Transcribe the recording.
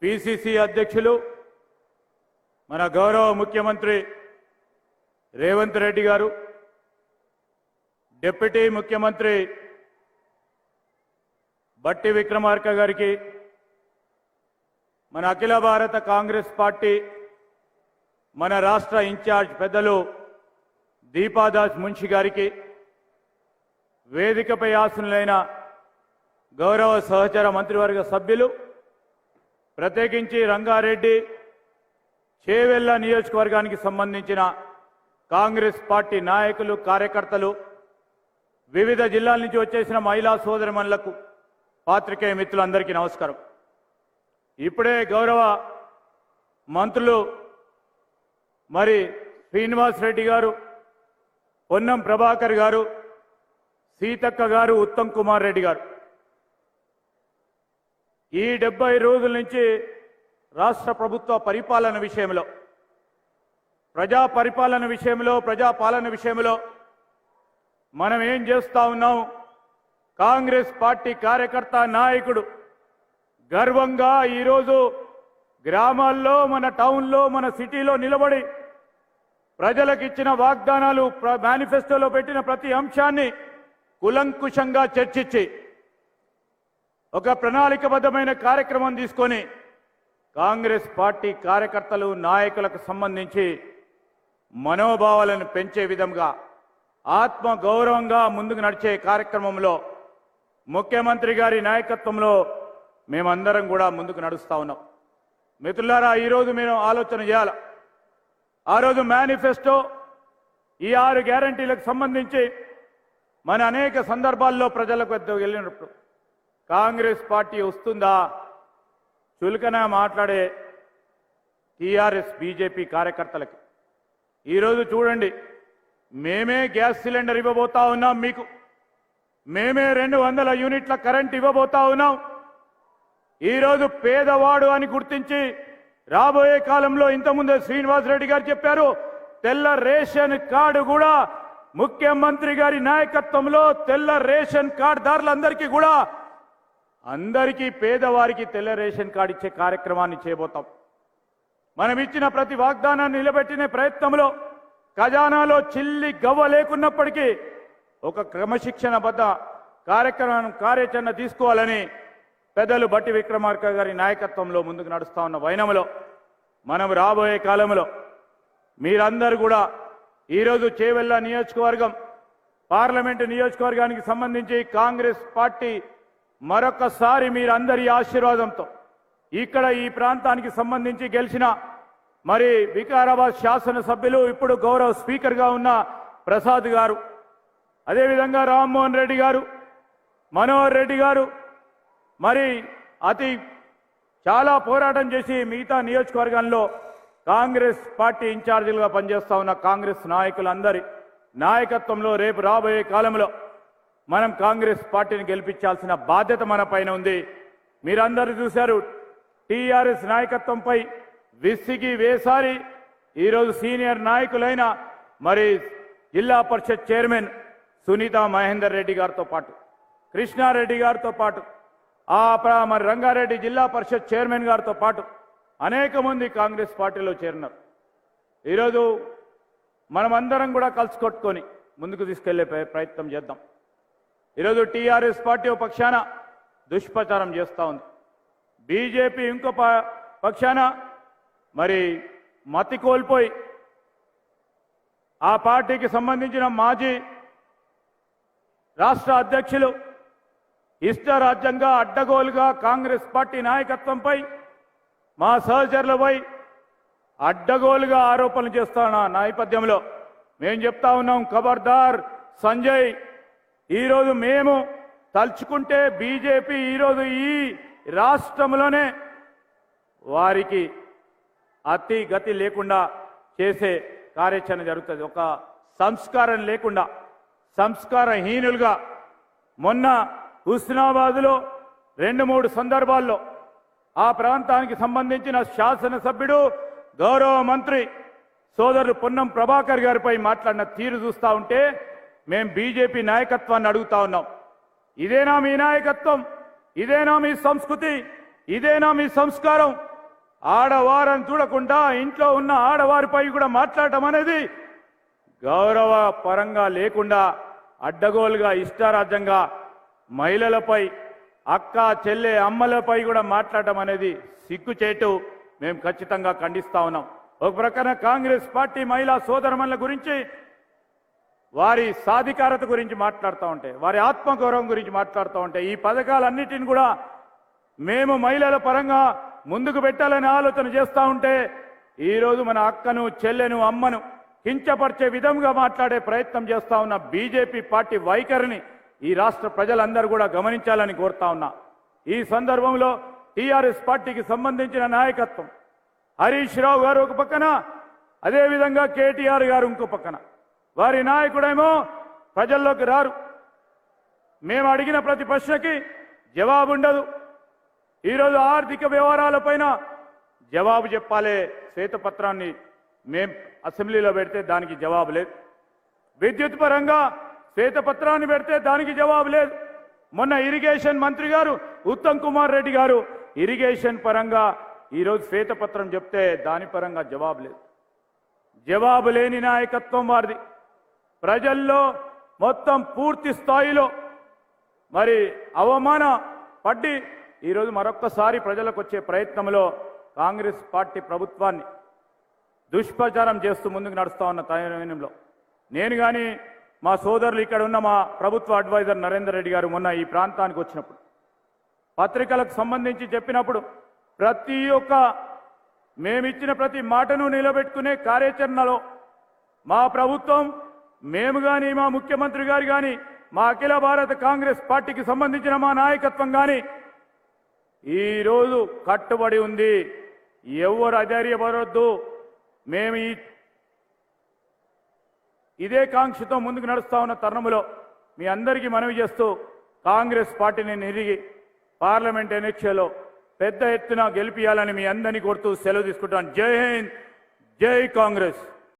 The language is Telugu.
పిసిసి అధ్యక్షులు మన గౌరవ ముఖ్యమంత్రి రేవంత్ రెడ్డి గారు, డిప్యూటీ ముఖ్యమంత్రి బట్టి విక్రమార్క గారికి, మన అఖిల భారత కాంగ్రెస్ పార్టీ మన రాష్ట్ర ఇన్ఛార్జ్ పెద్దలు దీపాదాస్ మున్షి గారికి, వేదికపై ఆసనులైన గౌరవ సహచర మంత్రివర్గ సభ్యులు, ప్రత్యేకించి రంగారెడ్డి చేవెళ్ల నియోజకవర్గానికి సంబంధించిన కాంగ్రెస్ పార్టీ నాయకులు, కార్యకర్తలు, వివిధ జిల్లాల నుంచి వచ్చేసిన మహిళా సోదరిమణులకు, పాత్రికేయ మిత్రులందరికీ నమస్కారం. ఇప్పుడే గౌరవ మంత్రులు మరి శ్రీనివాస్ రెడ్డి గారు, పొన్నం ప్రభాకర్ గారు, సీతక్క గారు, ఉత్తమ్ కుమార్ రెడ్డి గారు ఈ 70 రోజుల నుంచి రాష్ట్ర ప్రభుత్వ పరిపాలన విషయంలో, ప్రజా పాలన విషయంలో మనం ఏం చేస్తా ఉన్నాం, కాంగ్రెస్ పార్టీ కార్యకర్త నాయకుడు గర్వంగా ఈరోజు గ్రామాల్లో, మన టౌన్లో, మన సిటీలో నిలబడి ప్రజలకు ఇచ్చిన వాగ్దానాలు, మేనిఫెస్టోలో పెట్టిన ప్రతి అంశాన్ని కులంకుశంగా చర్చించి ఒక ప్రణాళికబద్ధమైన కార్యక్రమం తీసుకొని కాంగ్రెస్ పార్టీ కార్యకర్తలు, నాయకులకు సంబంధించి మనోభావాలను పెంచే విధంగా, ఆత్మ గౌరవంగా ముందుకు నడిచే కార్యక్రమంలో ముఖ్యమంత్రి గారి నాయకత్వంలో మేమందరం కూడా ముందుకు నడుస్తా ఉన్నాం. మిత్రులారా, ఈరోజు మేము ఆలోచన చేయాలి. ఆ రోజు మేనిఫెస్టో, ఈ 6 గ్యారంటీలకు సంబంధించి మన అనేక సందర్భాల్లో ప్రజలకు వెళ్ళినప్పుడు కాంగ్రెస్ పార్టీ వస్తుందా చులకన మాట్లాడే టీఆర్ఎస్ బీజేపీ కార్యకర్తలకి ఈరోజు చూడండి, మేమే గ్యాస్ సిలిండర్ ఇవ్వబోతా ఉన్నాం, మీకు మేమే 200 యూనిట్ల కరెంట్ ఇవ్వబోతా ఉన్నాం. ఈరోజు పేదవాడు అని గుర్తించి రాబోయే కాలంలో, ఇంతకుముందే శ్రీనివాస్ రెడ్డి గారు చెప్పారు, తెల్ల రేషన్ కార్డు కూడా ముఖ్యమంత్రి గారి నాయకత్వంలో తెల్ల రేషన్ కార్డుదారులందరికీ కూడా, అందరికీ పేదవారికి తెల్ల రేషన్ కార్డు ఇచ్చే కార్యక్రమాన్ని చేయబోతాం. మనం ఇచ్చిన ప్రతి వాగ్దానాన్ని నిలబెట్టిన ప్రయత్నంలో ఖజానాలో చిల్లి గవ్వ లేకున్నప్పటికీ ఒక క్రమశిక్షణబద్ధ కార్యాచరణ తీసుకోవాలని పెద్దలు బట్టి విక్రమార్క గారి నాయకత్వంలో ముందుకు నడుస్తా ఉన్న వైనంలో మనం రాబోయే కాలంలో మీరందరూ కూడా ఈరోజు చేవెళ్ల నియోజకవర్గం, పార్లమెంటు నియోజకవర్గానికి సంబంధించి కాంగ్రెస్ పార్టీ మరొకసారి మీరందరి ఆశీర్వాదంతో ఇక్కడ ఈ ప్రాంతానికి సంబంధించి గెలిచిన మరి వికారాబాద్ శాసనసభ్యులు, ఇప్పుడు గౌరవ స్పీకర్గా ఉన్న ప్రసాద్ గారు, అదేవిధంగా రామ్మోహన్ రెడ్డి గారు, మనోహర్ రెడ్డి గారు, మరి చాలా పోరాటం చేసి మిగతా నియోజకవర్గాల్లో కాంగ్రెస్ పార్టీ ఇన్ఛార్జీలుగా పనిచేస్తా ఉన్న కాంగ్రెస్ నాయకులందరి నాయకత్వంలో రేపు రాబోయే కాలంలో మనం కాంగ్రెస్ పార్టీని గెలిపించాల్సిన బాధ్యత మన పైన ఉంది. మీరందరూ చూశారు, టీఆర్ఎస్ నాయకత్వంపై విసిగి వేసారి ఈరోజు సీనియర్ నాయకులైన మరి జిల్లా పరిషత్ చైర్మన్ సునీత మహేందర్ రెడ్డి గారితో పాటు, కృష్ణారెడ్డి గారితో పాటు, మరి రంగారెడ్డి జిల్లా పరిషత్ చైర్మన్ గారితో పాటు అనేక మంది కాంగ్రెస్ పార్టీలో చేరినారు. ఈరోజు మనమందరం కూడా కలిసి కొట్టుకొని ముందుకు తీసుకెళ్లే ప్రయత్నం చేద్దాం. ఈరోజు టీఆర్ఎస్ పార్టీ ఒక పక్షాన దుష్ప్రచారం చేస్తూ ఉంది, బీజేపీ ఇంకో పక్షాన మరి మతి కోల్పోయి ఆ పార్టీకి సంబంధించిన మాజీ రాష్ట్ర అధ్యక్షులు ఇష్టరాజ్యంగా, అడ్డగోలుగా కాంగ్రెస్ పార్టీ నాయకత్వంపై, మా సహచరులపై అడ్డగోలుగా ఆరోపణలు చేస్తున్న నేపథ్యంలో మేము చెప్తా ఉన్నాం, ఖబర్దార్ సంజయ్. ఈరోజు మేము తలుచుకుంటే బీజేపీ ఈరోజు ఈ రాష్ట్రంలోనే వారికి అతి గతి లేకుండా చేసే కార్యాచరణ జరుగుతుంది. ఒక సంస్కారం లేకుండా, సంస్కారహీనులుగా మొన్న హుస్నాబాద్లో 2-3 సందర్భాల్లో ఆ ప్రాంతానికి సంబంధించిన శాసనసభ్యుడు, గౌరవ మంత్రి సోదరులు పొన్నం ప్రభాకర్ గారిపై మాట్లాడిన తీరు చూస్తూ ఉంటే మేము బీజేపీ నాయకత్వాన్ని అడుగుతా ఉన్నాం, ఇదేనా మీ నాయకత్వం? ఇదేనా మీ సంస్కృతి? ఇదేనా మీ సంస్కారం? ఆడవారని చూడకుండా ఇంట్లో ఉన్న ఆడవారిపై కూడా మాట్లాడటం అనేది గౌరవ పరంగా లేకుండా అడ్డగోలుగా ఇష్టారాజ్యంగా మహిళలపై అక్క చెల్లె అమ్మలపై కూడా మాట్లాడటం అనేది సిగ్గుచేటు. మేము ఖచ్చితంగా ఖండిస్తా ఉన్నాం. ఒక ప్రకారం కాంగ్రెస్ పార్టీ మహిళా సోదరమణుల గురించి వారి సాధికారత గురించి మాట్లాడుతూ ఉంటే, వారి ఆత్మగౌరవం గురించి మాట్లాడుతూ ఉంటే, ఈ పథకాలన్నిటిని కూడా మేము మహిళల పరంగా ముందుకు పెట్టాలని ఆలోచన చేస్తూ ఉంటే, ఈరోజు మన అక్కను చెల్లెను అమ్మను కించపరిచే విధంగా మాట్లాడే ప్రయత్నం చేస్తా ఉన్న బీజేపీ పార్టీ వైఖరిని ఈ రాష్ట్ర ప్రజలందరూ కూడా గమనించాలని కోరుతా ఉన్నా. ఈ సందర్భంలో టీఆర్ఎస్ పార్టీకి సంబంధించిన నాయకత్వం హరీష్ రావు గారు ఒక పక్కన, అదేవిధంగా కేటీఆర్ గారు ఇంకో పక్కన, వారి నాయకుడేమో ప్రజల్లోకి రారు. మేము అడిగిన ప్రతి ప్రశ్నకి జవాబు ఉండదు. ఈరోజు ఆర్థిక వ్యవహారాలపైన జవాబు చెప్పాలి. శ్వేతపత్రాన్ని మేం అసెంబ్లీలో పెడితే దానికి జవాబు లేదు. విద్యుత్ పరంగా శ్వేతపత్రాన్ని పెడితే దానికి జవాబు లేదు. మొన్న ఇరిగేషన్ మంత్రి గారు ఉత్తమ్ కుమార్ రెడ్డి గారు ఇరిగేషన్ పరంగా ఈరోజు శ్వేతపత్రం చెప్తే దాని పరంగా జవాబు లేదు. జవాబు లేని నాయకత్వం వారిది. ప్రజల్లో మొత్తం పూర్తి స్థాయిలో మరి అవమాన పడ్డి ఈరోజు మరొక్కసారి ప్రజలకు వచ్చే ప్రయత్నంలో కాంగ్రెస్ పార్టీ ప్రభుత్వాన్ని దుష్ప్రచారం చేస్తూ ముందుకు నడుస్తా ఉన్న తరుణంలో నేను కానీ మా సోదరులు ఇక్కడ ఉన్న మా ప్రభుత్వ అడ్వైజర్ నరేందర్ రెడ్డి గారు మొన్న ఈ ప్రాంతానికి వచ్చినప్పుడు పత్రికలకు సంబంధించి చెప్పినప్పుడు ప్రతి ఒక్క మేమిచ్చిన ప్రతి మాటను నిలబెట్టుకునే కార్యాచరణలో మా ప్రభుత్వం, మేము కానీ, మా ముఖ్యమంత్రి గారు కానీ, మా అఖిల భారత కాంగ్రెస్ పార్టీకి సంబంధించిన మా నాయకత్వం కానీ ఈరోజు కట్టుబడి ఉంది. ఎవరు అధైర్యపడవద్దు. మేము ఇదే కాంక్షతో ముందుకు నడుస్తా ఉన్న తరుణంలో మీ అందరికీ మనవి చేస్తూ కాంగ్రెస్ పార్టీని నిరిగి పార్లమెంట్ ఎన్నికల్లో పెద్ద ఎత్తున గెలిపియాలని మీ అందరినీ కోరుతూ సెలవు తీసుకుంటాను. జై హింద్, జై కాంగ్రెస్.